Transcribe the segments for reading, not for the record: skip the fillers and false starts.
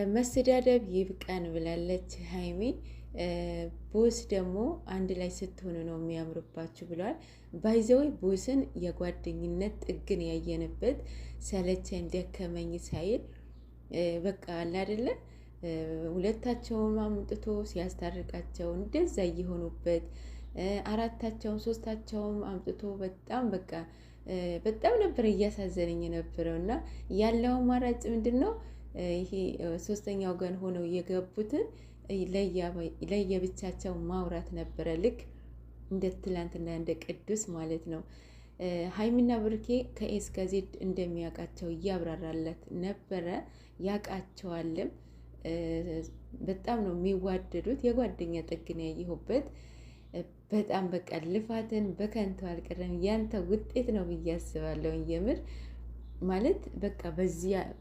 መሰዳደብ ይብቃን ብላለች ሀይሚ። ቦስ ደግሞ አንድ ላይ ስትሆኑ ነው የሚያምርባችሁ ብለዋል። ባይዘወይ ቦስን የጓደኝነት ጥግን ያየንበት ሰለቸኝ ደከመኝ ሳይል በቃ አለ አይደለ ሁለታቸውን አምጥቶ ሲያስታርቃቸው እንደዛ እየሆኑበት አራታቸውን ሶስታቸውም አምጥቶ በጣም በቃ በጣም ነበር እያሳዘነኝ የነበረው እና ያለው አማራጭ ምንድን ነው? ይሄ ሶስተኛ ወገን ሆነው የገቡትን ለየብቻቸው ማውራት ነበረ። ልክ እንደ ትላንትና እንደ ቅዱስ ማለት ነው። ሀይሚና ብሩኬ ከኤስ ከዜድ እንደሚያውቃቸው እያብራራለት ነበረ። ያውቃቸዋልም። በጣም ነው የሚዋደዱት። የጓደኛ ጥግን ያየሁበት በጣም በቃ ልፋትን በከንቱ አልቀረም። ያንተ ውጤት ነው ብዬ አስባለሁ። የምር ማለት በቃ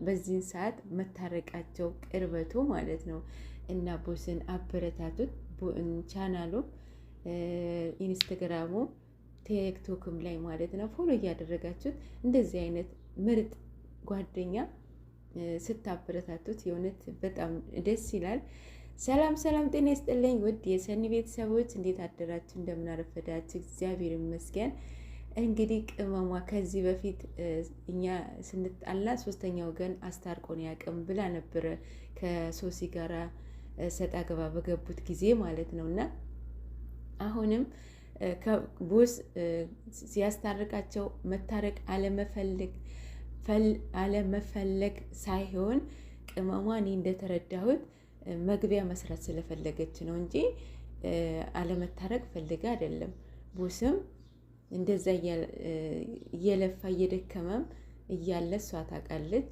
በዚህን ሰዓት መታረቃቸው ቅርበቱ ማለት ነው። እና ቦስን አበረታቱት። ቻናሉ ኢንስታግራሙ ቲክቶክም ላይ ማለት ነው ፎሎ እያደረጋችሁት እንደዚህ አይነት ምርጥ ጓደኛ ስታበረታቱት የእውነት በጣም ደስ ይላል። ሰላም ሰላም፣ ጤና ይስጥልኝ ውድ የሰኒ ቤተሰቦች እንዴት አደራችሁ? እንደምን አረፈዳችሁ? እግዚአብሔር ይመስገን። እንግዲህ ቅመሟ ከዚህ በፊት እኛ ስንጣላ ሶስተኛ ወገን አስታርቆን ያቅም ብላ ነበረ ከሶሲ ጋራ ሰጣ ገባ በገቡት ጊዜ ማለት ነው። እና አሁንም ቦስ ሲያስታርቃቸው መታረቅ አለመፈለግ ሳይሆን ቅመሟ እኔ እንደተረዳሁት መግቢያ መስራት ስለፈለገች ነው እንጂ አለመታረቅ ፈልጋ አይደለም። ቦስም እንደዛ እየለፋ እየደከመም እያለ እሷ ታውቃለች።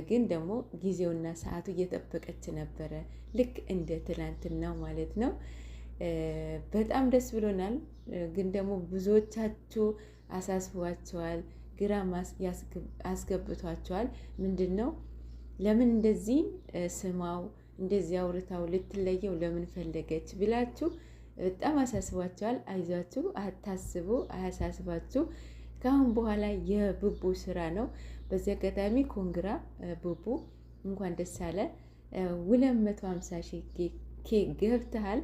ግን ደግሞ ጊዜውና ሰዓቱ እየጠበቀች ነበረ፣ ልክ እንደ ትላንትና ማለት ነው። በጣም ደስ ብሎናል። ግን ደግሞ ብዙዎቻችሁ አሳስቧቸዋል፣ ግራ አስገብቷቸዋል። ምንድን ነው ለምን እንደዚህ ስማው እንደዚህ አውርታው ልትለየው ለምን ፈለገች ብላችሁ በጣም አሳስቧቸዋል። አይዟችሁ፣ አታስቡ፣ አያሳስባችሁ። ከአሁን በኋላ የቡቡ ስራ ነው። በዚህ አጋጣሚ ኮንግራ ቡቡ እንኳን ደስ አለ። 250 ሺህ ኬክ ገብተሃል።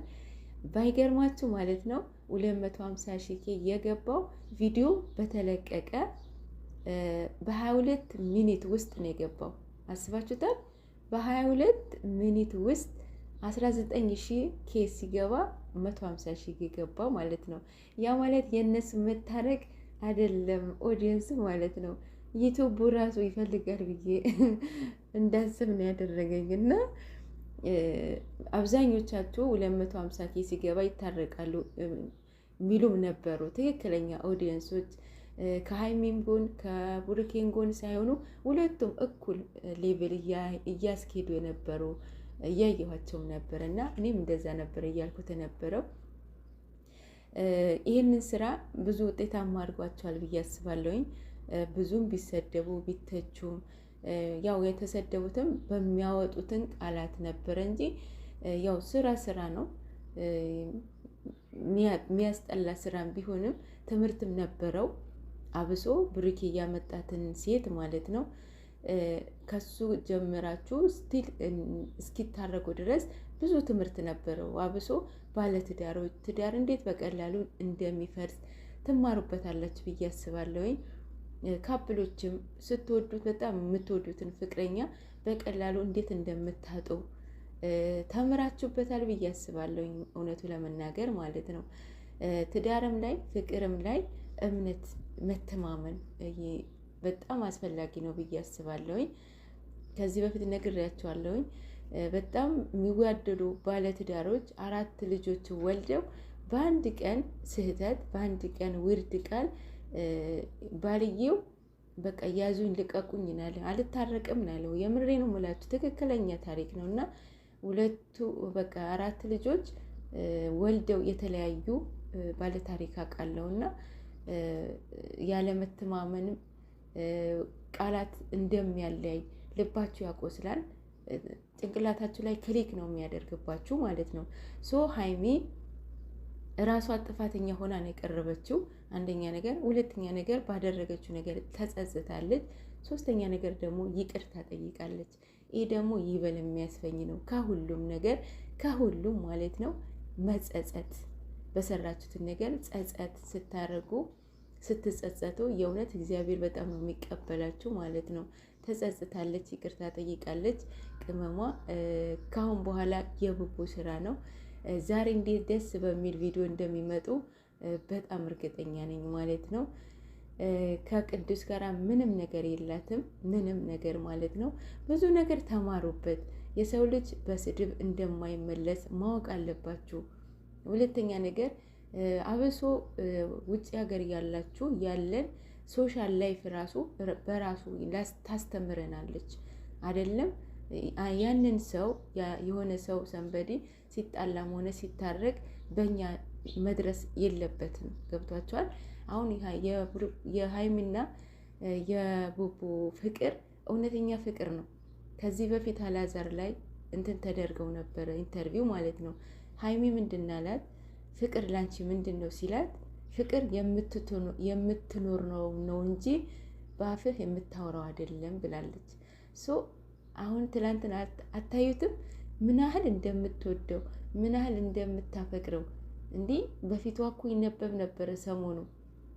ባይገርማችሁ ማለት ነው 250 ሺህ ኬክ የገባው ቪዲዮ በተለቀቀ በ22 ሚኒት ውስጥ ነው የገባው። አስባችሁታል? በ22 ሚኒት ውስጥ 19 ሺህ ኬክ ሲገባ 150 ሺህ የገባው ማለት ነው። ያ ማለት የእነሱ መታረቅ አይደለም ኦዲየንስ ማለት ነው። ዩቱብ ራሱ ይፈልጋል ብዬ እንዳስብ ነው ያደረገኝ። እና አብዛኞቻችሁ 250 ኬ ሲገባ ይታረቃሉ ሚሉም ነበሩ ትክክለኛ ኦዲየንሶች። ከሀይሚም ጎን ከቡርኬን ጎን ሳይሆኑ ሁለቱም እኩል ሌቭል እያስኬዱ የነበሩ እያየኋቸውም ነበር። እና እኔም እንደዛ ነበር እያልኩት የነበረው። ይህንን ስራ ብዙ ውጤታማ አድርጓቸዋል ብዬ አስባለሁኝ። ብዙም ቢሰደቡ ቢተቹም ያው የተሰደቡትም በሚያወጡትን ቃላት ነበረ እንጂ ያው ስራ ነው። የሚያስጠላ ስራም ቢሆንም ትምህርትም ነበረው። አብሶ ብሩኬ ያመጣትን ሴት ማለት ነው ከሱ ጀምራችሁ ስቲል እስኪታረቁ ድረስ ብዙ ትምህርት ነበረው። አብሶ ባለትዳሮች ትዳር እንዴት በቀላሉ እንደሚፈርስ ትማሩበታላችሁ ብዬ አስባለሁኝ። ካፕሎችም ስትወዱት በጣም የምትወዱትን ፍቅረኛ በቀላሉ እንዴት እንደምታጡ ተምራችሁበታል ብዬ አስባለሁኝ። እውነቱ ለመናገር ማለት ነው ትዳርም ላይ ፍቅርም ላይ እምነት መተማመን በጣም አስፈላጊ ነው ብዬ አስባለሁኝ። ከዚህ በፊት ነግሬያቸዋለሁኝ። በጣም የሚዋደዱ ባለትዳሮች 4 ልጆች ወልደው በአንድ ቀን ስህተት በአንድ ቀን ውርድ ቃል ባልየው በቃ ያዙኝ ልቀቁኝ ናለ፣ አልታረቅም ናለው። የምሬ ነው የምላችሁ ትክክለኛ ታሪክ ነው። እና ሁለቱ በቃ 4 ልጆች ወልደው የተለያዩ ባለታሪክ አውቃለሁ። እና ያለመተማመንም ቃላት እንደሚያለያይ ልባችሁ ያቆስላል። ጭንቅላታችሁ ላይ ክሊክ ነው የሚያደርግባችሁ ማለት ነው። ሶ ሀይሚ ራሷ ጥፋተኛ ሆና ነው የቀረበችው። አንደኛ ነገር፣ ሁለተኛ ነገር ባደረገችው ነገር ተጸጽታለች። ሶስተኛ ነገር ደግሞ ይቅርታ ጠይቃለች። ይህ ደግሞ ይበል የሚያስፈኝ ነው። ከሁሉም ነገር ከሁሉም ማለት ነው መጸጸት፣ በሰራችሁትን ነገር ጸጸት ስታደርጉ ስትጸጸቱ የእውነት እግዚአብሔር በጣም ነው የሚቀበላችሁ ማለት ነው። ተጸጽታለች፣ ይቅርታ ጠይቃለች ቅመሟ። ካሁን በኋላ የቡቡ ስራ ነው። ዛሬ እንዴት ደስ በሚል ቪዲዮ እንደሚመጡ በጣም እርግጠኛ ነኝ ማለት ነው። ከቅዱስ ጋር ምንም ነገር የላትም፣ ምንም ነገር ማለት ነው። ብዙ ነገር ተማሩበት። የሰው ልጅ በስድብ እንደማይመለስ ማወቅ አለባችሁ። ሁለተኛ ነገር አብሶ ውጭ ሀገር ያላችሁ ያለን ሶሻል ላይፍ ራሱ በራሱ ታስተምረናለች አይደለም። ያንን ሰው የሆነ ሰው ሰንበዲ ሲጣላም ሆነ ሲታረቅ በእኛ መድረስ የለበትም። ገብቷቸዋል። አሁን የሀይሚና የቡቡ ፍቅር እውነተኛ ፍቅር ነው። ከዚህ በፊት አላዛር ላይ እንትን ተደርገው ነበረ ኢንተርቪው ማለት ነው። ሀይሚ ምንድን አላት? ፍቅር ላንቺ ምንድን ነው ሲላት፣ ፍቅር የምትኖር ነው እንጂ በአፍህ የምታወራው አይደለም ብላለች። ሶ አሁን ትላንትን አታዩትም? ምን ያህል እንደምትወደው ምን ያህል እንደምታፈቅረው። እንዲህ በፊቷ እኮ ይነበብ ነበረ ሰሞኑ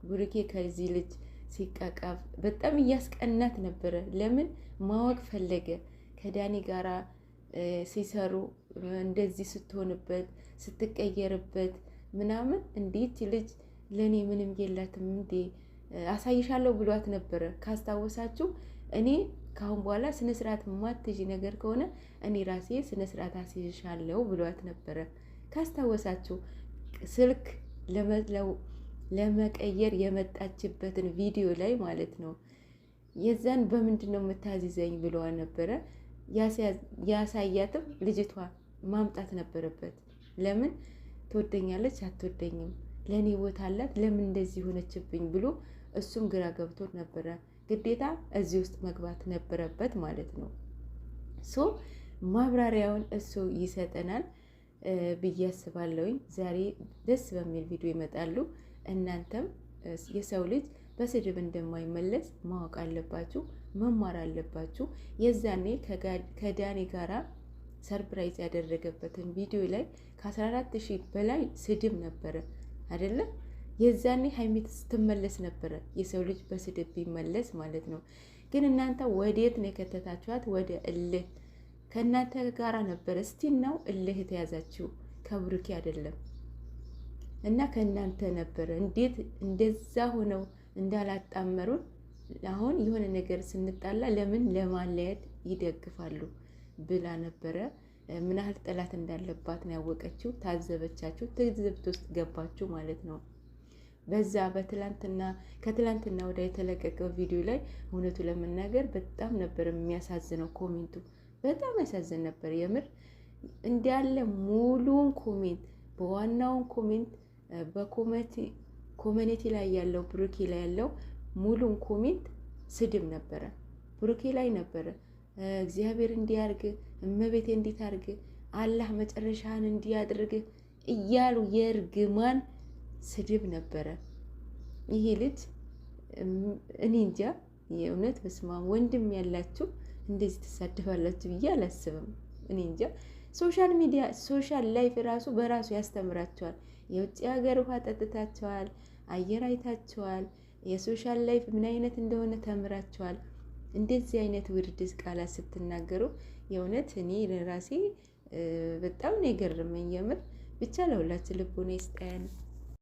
ብሩኬ ከዚህ ልጅ ሲቃቃፍ በጣም እያስቀናት ነበረ። ለምን ማወቅ ፈለገ ከዳኒ ጋራ ሲሰሩ እንደዚህ ስትሆንበት ስትቀየርበት ምናምን እንዴት ልጅ ለእኔ ምንም የላትም እንዴ አሳይሻለሁ ብሏት ነበረ። ካስታወሳችሁ እኔ ካሁን በኋላ ስነስርዓት ማትይዥ ነገር ከሆነ እኔ ራሴ ስነስርዓት አስይሻለሁ ብሏት ነበረ። ካስታወሳችሁ ስልክ ለመቀየር የመጣችበትን ቪዲዮ ላይ ማለት ነው። የዛን በምንድን ነው የምታዚዘኝ ብለዋ ነበረ። ያሳያትም ልጅቷ ማምጣት ነበረበት። ለምን ትወደኛለች አትወደኝም፣ ለእኔ ቦታ አላት፣ ለምን እንደዚህ ሆነችብኝ ብሎ እሱም ግራ ገብቶት ነበረ። ግዴታ እዚህ ውስጥ መግባት ነበረበት ማለት ነው። ሶ ማብራሪያውን እሱ ይሰጠናል ብዬ አስባለሁኝ። ዛሬ ደስ በሚል ቪዲዮ ይመጣሉ። እናንተም የሰው ልጅ በስድብ እንደማይመለስ ማወቅ አለባችሁ፣ መማር አለባችሁ። የዛኔ ከዳኒ ጋራ ሰርፕራይዝ ያደረገበትን ቪዲዮ ላይ ከ14,000 በላይ ስድብ ነበረ አይደለም። የዛኔ ሀይሚት ስትመለስ ነበረ የሰው ልጅ በስድብ ቢመለስ ማለት ነው። ግን እናንተ ወዴት ነው የከተታችኋት? ወደ እልህ። ከእናንተ ጋራ ነበረ እስቲል ነው እልህ የተያዛችው ከብሩኬ አይደለም። እና ከእናንተ ነበረ እንዴት እንደዛ ሆነው እንዳላጣመሩን። አሁን የሆነ ነገር ስንጣላ ለምን ለማለያየት ይደግፋሉ ብላ ነበረ። ምን ያህል ጠላት እንዳለባት ነው ያወቀችው። ታዘበቻችሁ፣ ትዝብት ውስጥ ገባችሁ ማለት ነው። በዛ ከትላንትና ወደ የተለቀቀው ቪዲዮ ላይ እውነቱ ለመናገር በጣም ነበር የሚያሳዝነው። ኮሜንቱ በጣም ያሳዝን ነበር የምር። እንዳለ ሙሉውን ኮሜንት በዋናውን ኮሜንት በኮሚኒቲ ላይ ያለው ብሩኬ ላይ ያለው ሙሉን ኮሜንት ስድብ ነበረ። ብሩኬ ላይ ነበረ። እግዚአብሔር እንዲያርግ፣ እመቤቴ እንዲታርግ፣ አላህ መጨረሻህን እንዲያድርግ እያሉ የእርግማን ስድብ ነበረ። ይሄ ልጅ እኔ እንጃ የእውነት በስማም ወንድም ያላችሁ እንደዚህ ትሳደባላችሁ ብዬ አላስብም። እኔ እንጃ ሶሻል ሚዲያ ሶሻል ላይፍ ራሱ በራሱ ያስተምራቸዋል። የውጭ ሀገር ውሃ ጠጥታቸዋል፣ አየር አይታቸዋል፣ የሶሻል ላይፍ ምን አይነት እንደሆነ ተምራቸዋል። እንደዚህ አይነት ውርድስ ቃላት ስትናገሩ የእውነት እኔ ለራሴ በጣም ነው የገረመኝ የምር። ብቻ ለሁላችን ልቦና ይስጠን።